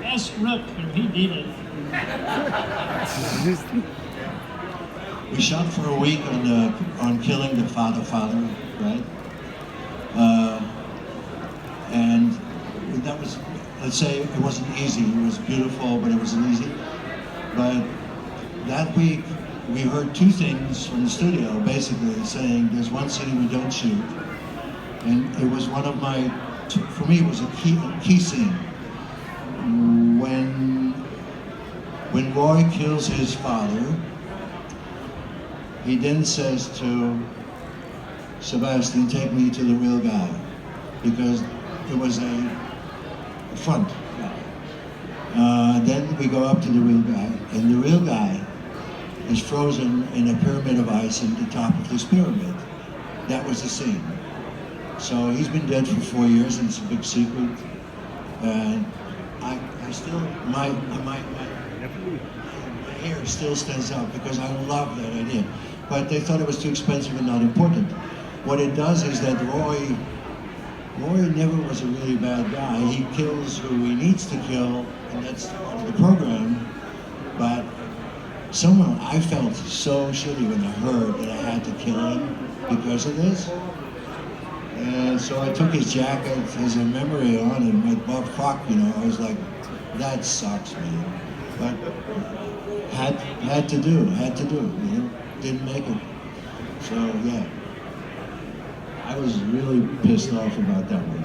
Ask Rutger, he did it. We shot for a week on killing the father, right? And that was, let's say, it wasn't easy. It was beautiful, but it wasn't easy. But that week, we heard two things from the studio, basically saying, there's one scene we don't shoot. And it was one of my, for me, it was a key scene. When Roy kills his father, he then says to Sebastian, take me to the real guy, because it was a front guy. Then we go up to the real guy, and the real guy is frozen in a pyramid of ice at the top of this pyramid. That was the scene. So he's been dead for 4 years, and it's a big secret. And I still, my hair still stands out because I love that idea. But they thought it was too expensive and not important. What it does is that Roy never was a really bad guy. He kills who he needs to kill, and that's part of the program. But somehow I felt so shitty when I heard that I had to kill him because of this. And so I took his jacket as a memory on, and went, well, fuck, you know, I was like, that sucks, man. But had to do, you know, didn't make it. So yeah, I was really pissed off about that one.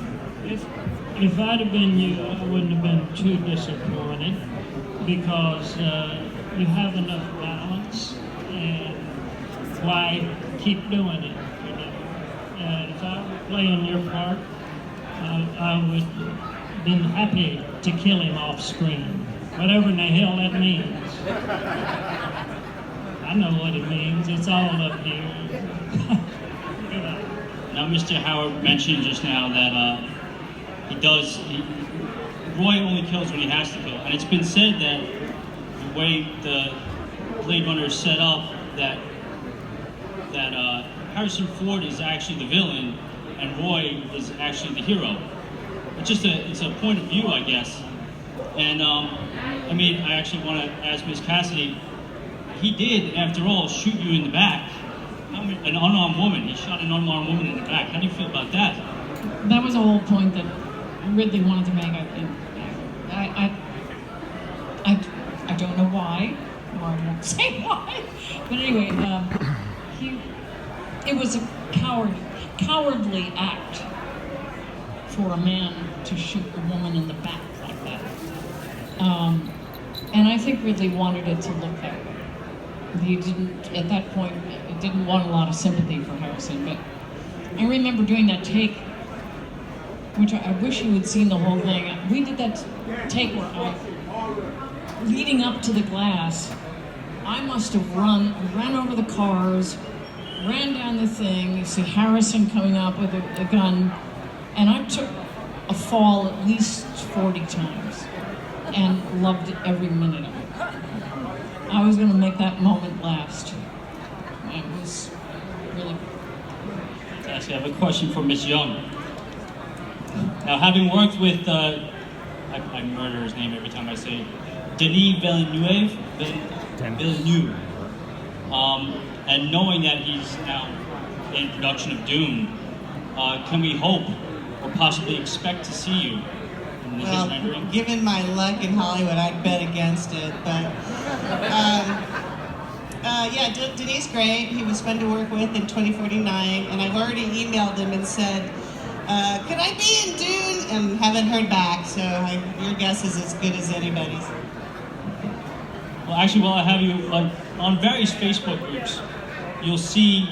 If I'd have been you, I wouldn't have been too disappointed, because you have enough balance, and why keep doing it? You know? If I were playing your part, I would have been happy to kill him off screen, whatever in the hell that means. I know what it means. It's all up here. Now, Mr. Howard mentioned just now that Roy only kills when he has to kill. And it's been said that the way the Blade Runner is set up, that Harrison Ford is actually the villain and Roy is actually the hero. It's a point of view, I guess. And I mean, I actually want to ask Ms. Cassidy, he did, after all, shoot you in the back. An unarmed woman. He shot an unarmed woman in the back. How do you feel about that? That was a whole point that Ridley wanted to make. I don't know why, or I won't say why. But anyway, it was a cowardly act for a man to shoot a woman in the back like that. And I think Ridley wanted it to look that way. He didn't, at that point, didn't want a lot of sympathy for Harrison, but I remember doing that take, which I wish you had seen the whole thing. We did that take where leading up to the glass, I must have ran over the cars, ran down the thing. You see Harrison coming up with a gun, and I took a fall at least 40 times and loved every minute of it. I was going to make that moment last. It was really Fantastic. I have a question for Ms. Young. Now, having worked with, I murder his name every time I say it, Denis Villeneuve, and knowing that he's now in production of Dune, can we hope or possibly expect to see you in his rendering? Given my luck in Hollywood, I'd bet against it, but yeah, Denis great. He was fun to work with in 2049, and I've already emailed him and said, could I be in Dune? And haven't heard back, so your guess is as good as anybody's. Well, actually, while I have you, on various Facebook groups, you'll see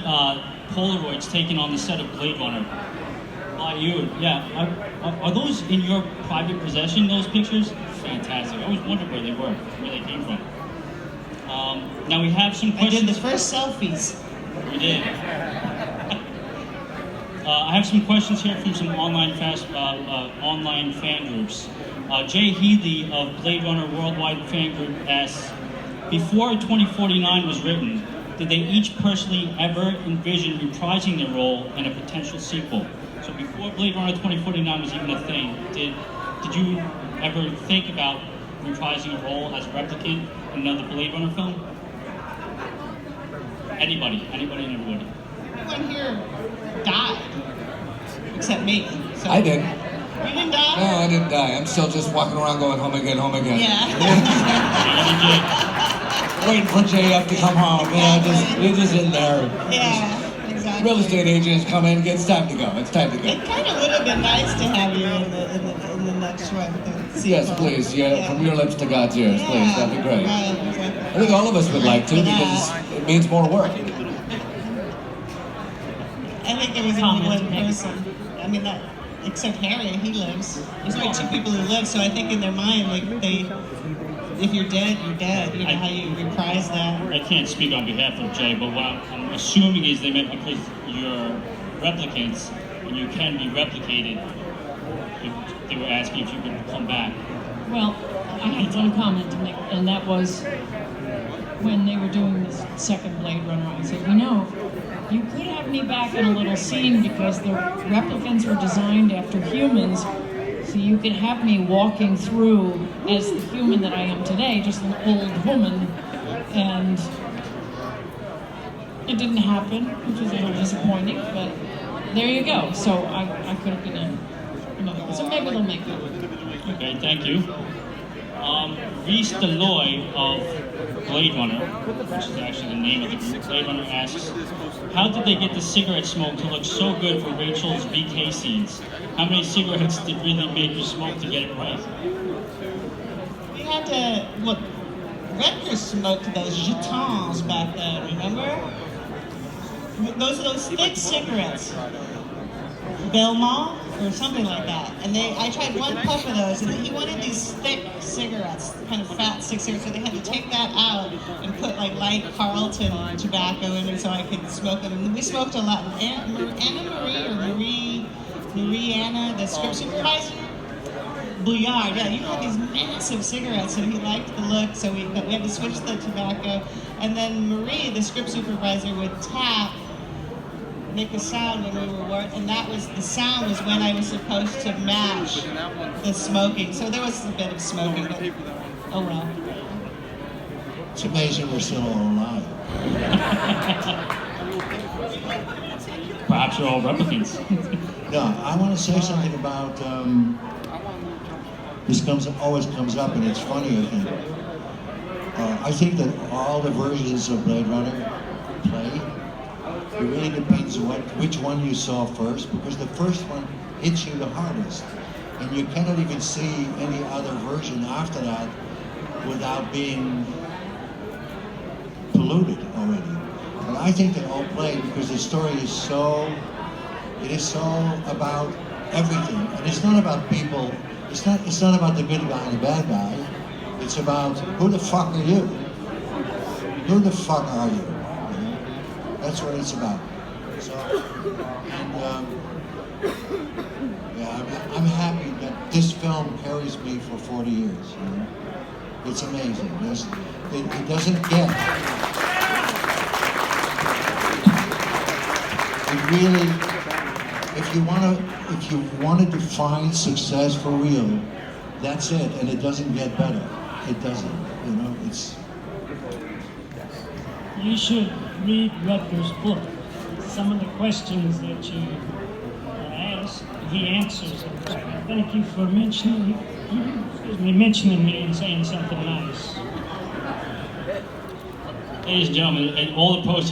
Polaroids taken on the set of Blade Runner by you. Yeah, are those in your private possession, those pictures? Fantastic. I always wondered where they were, where they came from. Now we have some questions. I did the first selfies. You did. I have some questions here from some online fan groups. Jay Healy of Blade Runner Worldwide Fan Group asks, before 2049 was written, did they each personally ever envision reprising their role in a potential sequel? So before Blade Runner 2049 was even a thing, did did you ever think about reprising a role as a replicant in another Blade Runner film? Anybody and everybody. Everyone here died, except me. So. I did. You didn't die? No, I didn't die. I'm still just walking around going home again, home again. Yeah. Waiting for JF to come home. You're just in there. Yeah, exactly. Real estate agents come in, it's time to go. It's time to go. It kind of would have been nice to have you in the next one. Yes, please. Yeah, from your lips to God's ears, please. That'd be great. Right, exactly. I think all of us would like to because it means more work. I think there was only one person. I mean, except Harry, he lives. There's only two people who live, so I think in their mind, like if you're dead, you're dead. You know how you reprise that. I can't speak on behalf of Jay, but what I'm assuming is they meant because you're replicants and you can be replicated. They were asking if you could come back. Well, I had one comment to make, and that was when they were doing the second Blade Runner, I said, you could have me back in a little scene because the replicants were designed after humans, so you could have me walking through as the human that I am today, just an old woman, and it didn't happen, which was a little disappointing, but there you go. So I could have been in another one. So maybe they'll make it. Okay, thank you. Reese Deloy of Blade Runner, which is actually the name of the group, Blade Runner asks, how did they get the cigarette smoke to look so good for Rachel's VK scenes? How many cigarettes did really make you smoke to get it right? We had to look. Redker smoked those jetons back then. Remember? Those thick cigarettes. Belmont or something like that. And I tried one puff of those, and he wanted these thick cigarettes, kind of fat stick cigarettes, so they had to take that out and put like light Carlton tobacco in it so I could smoke them. And we smoked a lot. Mariana, the script supervisor, Bouillard, yeah, you had these massive cigarettes, and he liked the look, so we had to switch the tobacco. And then Marie, the script supervisor, would make a sound when we were working, and the sound was when I was supposed to match the smoking. So there was a bit of smoking, but oh well. It's amazing we're still all alive. Perhaps you're all replicants. No, I want to say something about, this always comes up, and it's funny, I think. I think that all the versions of Blade Runner play, it really depends which one you saw first, because the first one hits you the hardest, and you cannot even see any other version after that without being polluted already. But I think they all play because the story is so about everything, and it's not about people. It's not about the good guy and the bad guy. It's about who the fuck are you? Who the fuck are you? That's what it's about. So, and yeah, I'm happy that this film carries me for 40 years. It's amazing. It doesn't get. It really. If you want to define success for real, that's it, and it doesn't get better. It doesn't. It's. You should read Rutger's book. Some of the questions that you asked, he answers them. Thank you for mentioning me and saying something nice. Ladies and gentlemen, and all the posters